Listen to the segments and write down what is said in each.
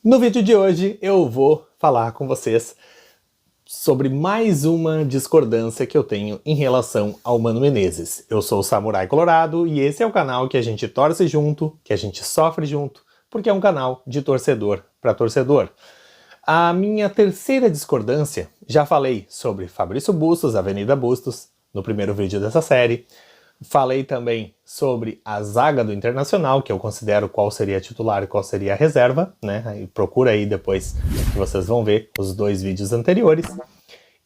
No vídeo de hoje eu vou falar com vocês sobre mais uma discordância que eu tenho em relação ao Mano Menezes. Eu sou o Samurai Colorado e esse é o canal que a gente torce junto, que a gente sofre junto, porque é um canal de torcedor para torcedor. A minha terceira discordância, já falei sobre Fabrício Bustos, Avenida Bustos, no primeiro vídeo dessa série. Falei também sobre a zaga do Internacional, que eu considero qual seria a titular e qual seria a reserva, né? E procura aí depois que vocês vão ver os dois vídeos anteriores.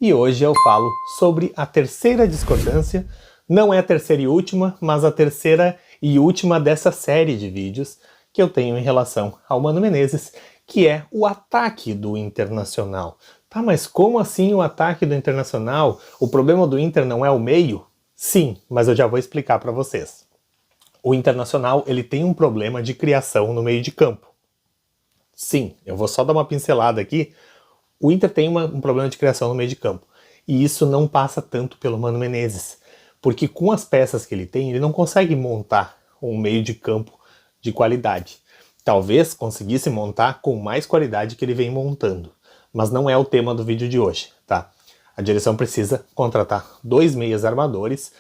E hoje eu falo sobre a terceira discordância, não é a terceira e última, mas a terceira e última dessa série de vídeos que eu tenho em relação ao Mano Menezes, que é o ataque do Internacional. Tá, mas como assim o ataque do Internacional? O problema do Inter não é o meio? Sim, mas eu já vou explicar para vocês. O Internacional ele tem um problema de criação no meio de campo. Sim, eu vou só dar uma pincelada aqui. O Inter tem um problema de criação no meio de campo. E isso não passa tanto pelo Mano Menezes. Porque com as peças que ele tem, ele não consegue montar um meio de campo de qualidade. Talvez conseguisse montar com mais qualidade que ele vem montando. Mas não é o tema do vídeo de hoje, tá? A direção precisa contratar 2 meias armadores.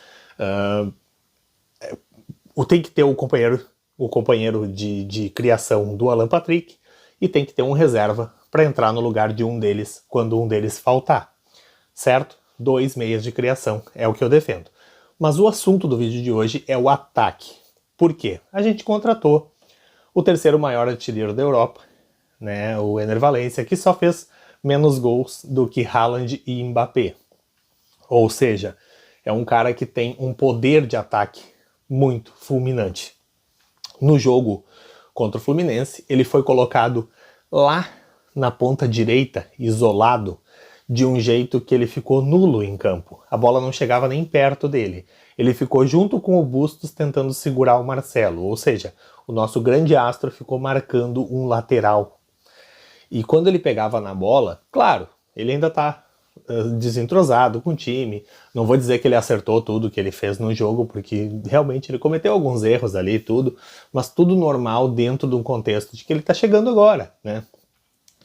Tem que ter o companheiro de criação do Alan Patrick e tem que ter um reserva para entrar no lugar de um deles quando um deles faltar. Certo? 2 meias de criação é o que eu defendo. Mas o assunto do vídeo de hoje é o ataque. Por quê? A gente contratou o terceiro maior artilheiro da Europa, né, o Enner Valencia, que só fez menos gols do que Haaland e Mbappé. Ou seja, é um cara que tem um poder de ataque muito fulminante. No jogo contra o Fluminense, ele foi colocado lá na ponta direita, isolado, de um jeito que ele ficou nulo em campo. A bola não chegava nem perto dele. Ele ficou junto com o Bustos tentando segurar o Marcelo, ou seja, o nosso grande astro ficou marcando um lateral. E quando ele pegava na bola, claro, ele ainda tá desentrosado com o time. Não vou dizer que ele acertou tudo que ele fez no jogo, porque realmente ele cometeu alguns erros ali e tudo, mas tudo normal dentro de um contexto de que ele tá chegando agora, né?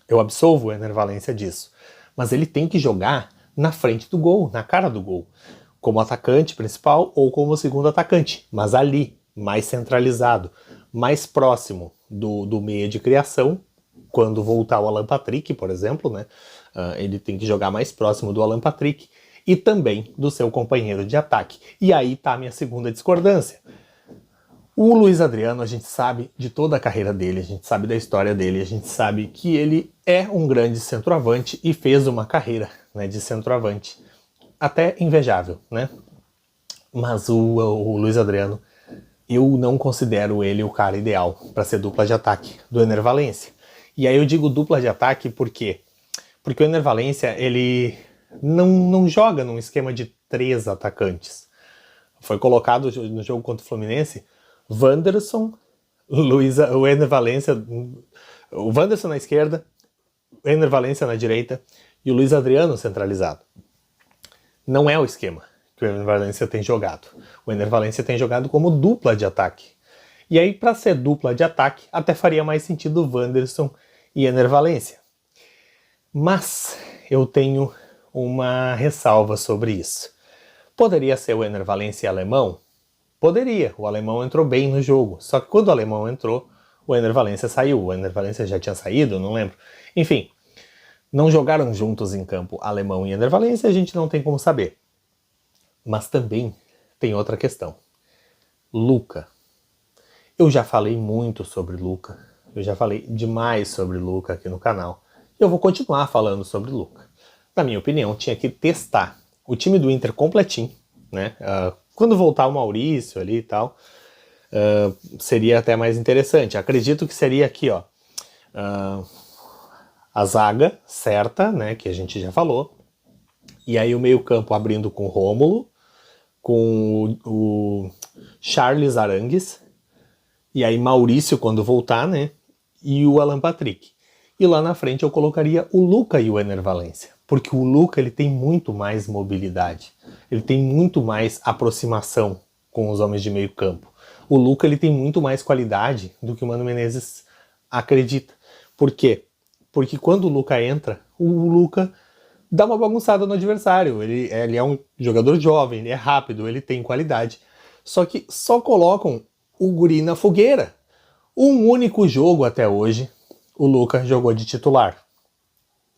Eu absolvo o Enner Valencia disso. Mas ele tem que jogar na frente do gol, na cara do gol, como atacante principal ou como segundo atacante, mas ali, mais centralizado, mais próximo do meia de criação. Quando voltar o Alan Patrick, por exemplo, né, ele tem que jogar mais próximo do Alan Patrick e também do seu companheiro de ataque. E aí tá a minha segunda discordância. O Luiz Adriano, a gente sabe de toda a carreira dele, a gente sabe da história dele, a gente sabe que ele é um grande centroavante e fez uma carreira, né, de centroavante até invejável, né? Mas o Luiz Adriano, eu não considero ele o cara ideal para ser dupla de ataque do Enner Valencia. E aí eu digo dupla de ataque por quê? Porque o Enner Valencia, ele não joga num esquema de 3 atacantes. Foi colocado no jogo contra o Fluminense Wanderson, o Enner Valencia, o Wanderson na esquerda, o Enner Valencia na direita e o Luiz Adriano centralizado. Não é o esquema que o Enner Valencia tem jogado. O Enner Valencia tem jogado como dupla de ataque. E aí, para ser dupla de ataque, até faria mais sentido Wanderson e Enner Valencia. Mas eu tenho uma ressalva sobre isso. Poderia ser o Enner Valencia alemão? Poderia. O alemão entrou bem no jogo. Só que quando o alemão entrou, o Enner Valencia saiu. O Enner Valencia já tinha saído, não lembro. Enfim, não jogaram juntos em campo alemão e Enner Valencia, a gente não tem como saber. Mas também tem outra questão. Luca. Eu já falei muito sobre Luca, eu já falei demais sobre Luca aqui no canal, e eu vou continuar falando sobre Luca. Na minha opinião, tinha que testar o time do Inter completinho, né? Quando voltar o Maurício ali e tal, seria até mais interessante. Acredito que seria aqui, ó, a zaga certa, né, que a gente já falou, e aí o meio-campo abrindo com o Rômulo, com o Charles Arangues, e aí Maurício quando voltar, né? E o Alan Patrick. E lá na frente eu colocaria o Luca e o Enner Valencia. Porque o Luca ele tem muito mais mobilidade. Ele tem muito mais aproximação com os homens de meio campo. O Luca ele tem muito mais qualidade do que o Mano Menezes acredita. Por quê? Porque quando o Luka entra, o Luka dá uma bagunçada no adversário. Ele é um jogador jovem, ele é rápido, ele tem qualidade. Só que só colocam o guri na fogueira. Um único jogo até hoje, o Luka jogou de titular.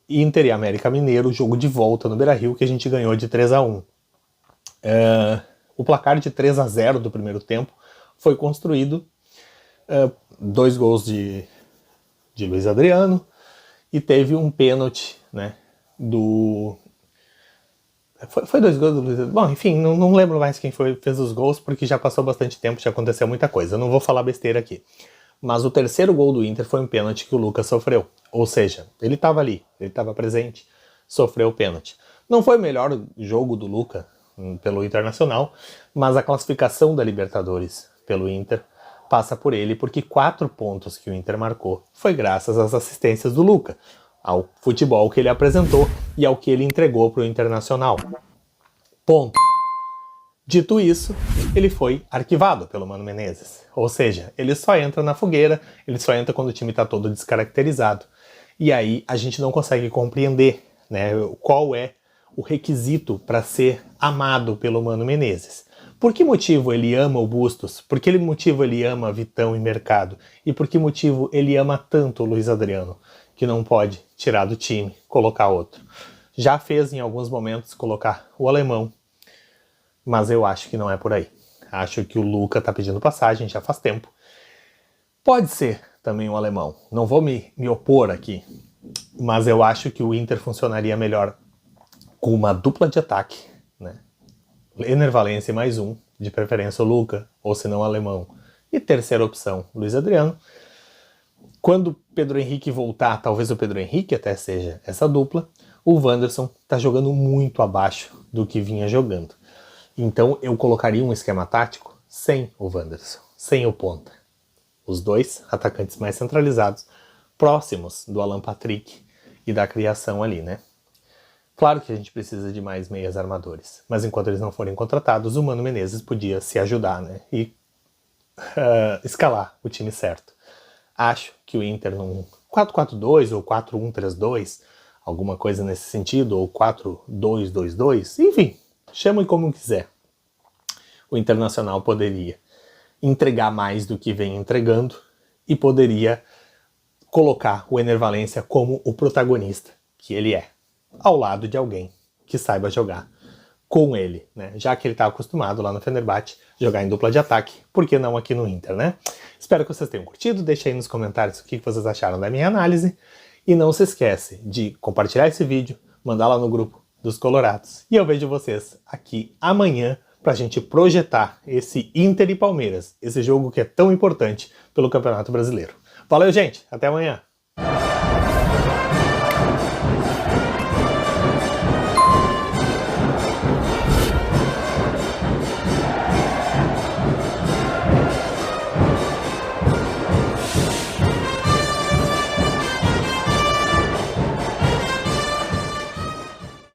Inter e América Mineiro, jogo de volta no Beira-Rio, que a gente ganhou de 3-1. O placar de 3-0 do primeiro tempo foi construído 2 gols de Luiz Adriano e teve um pênalti, né, Foi 2 gols do Luiz Adriano. Bom, enfim, não lembro mais quem fez os gols, porque já passou bastante tempo, já aconteceu muita coisa. Eu não vou falar besteira aqui. Mas o terceiro gol do Inter foi um pênalti que o Lucas sofreu. Ou seja, ele estava ali, ele estava presente, sofreu o pênalti. Não foi o melhor jogo do Lucas pelo Internacional, mas a classificação da Libertadores pelo Inter passa por ele, porque 4 pontos que o Inter marcou foi graças às assistências do Lucas, ao futebol que ele apresentou e ao que ele entregou para o Internacional. Ponto. Dito isso, ele foi arquivado pelo Mano Menezes. Ou seja, ele só entra na fogueira, ele só entra quando o time está todo descaracterizado. E aí a gente não consegue compreender, né, qual é o requisito para ser amado pelo Mano Menezes. Por que motivo ele ama o Bustos? Por que motivo ele ama Vitão e Mercado? E por que motivo ele ama tanto o Luiz Adriano, que não pode tirar do time, colocar outro? Já fez em alguns momentos colocar o alemão, mas eu acho que não é por aí. Acho que o Luka tá pedindo passagem já faz tempo. Pode ser também o alemão. Não vou me opor aqui, mas eu acho que o Inter funcionaria melhor com uma dupla de ataque, né? Ener Valencia mais um, de preferência o Luka, ou se não o alemão. E terceira opção, Luiz Adriano. Quando o Pedro Henrique voltar, talvez o Pedro Henrique até seja essa dupla, o Wanderson tá jogando muito abaixo do que vinha jogando. Então eu colocaria um esquema tático sem o Wanderson, sem o ponta. Os dois atacantes mais centralizados, próximos do Alan Patrick e da criação ali, né? Claro que a gente precisa de mais meias armadores, mas enquanto eles não forem contratados, o Mano Menezes podia se ajudar, né? E escalar o time certo. Acho que o Inter num 4-4-2 ou 4-1-3-2, alguma coisa nesse sentido, ou 4-2-2-2, enfim, chame como quiser. O Internacional poderia entregar mais do que vem entregando e poderia colocar o Ener Valencia como o protagonista que ele é, ao lado de alguém que saiba jogar com ele, né? Já que ele está acostumado lá no Fenerbahçe jogar em dupla de ataque, por que não aqui no Inter, né? Espero que vocês tenham curtido, deixe aí nos comentários o que vocês acharam da minha análise e não se esquece de compartilhar esse vídeo, mandar lá no grupo dos Colorados e eu vejo vocês aqui amanhã pra gente projetar esse Inter e Palmeiras, esse jogo que é tão importante pelo Campeonato Brasileiro. Valeu, gente! Até amanhã!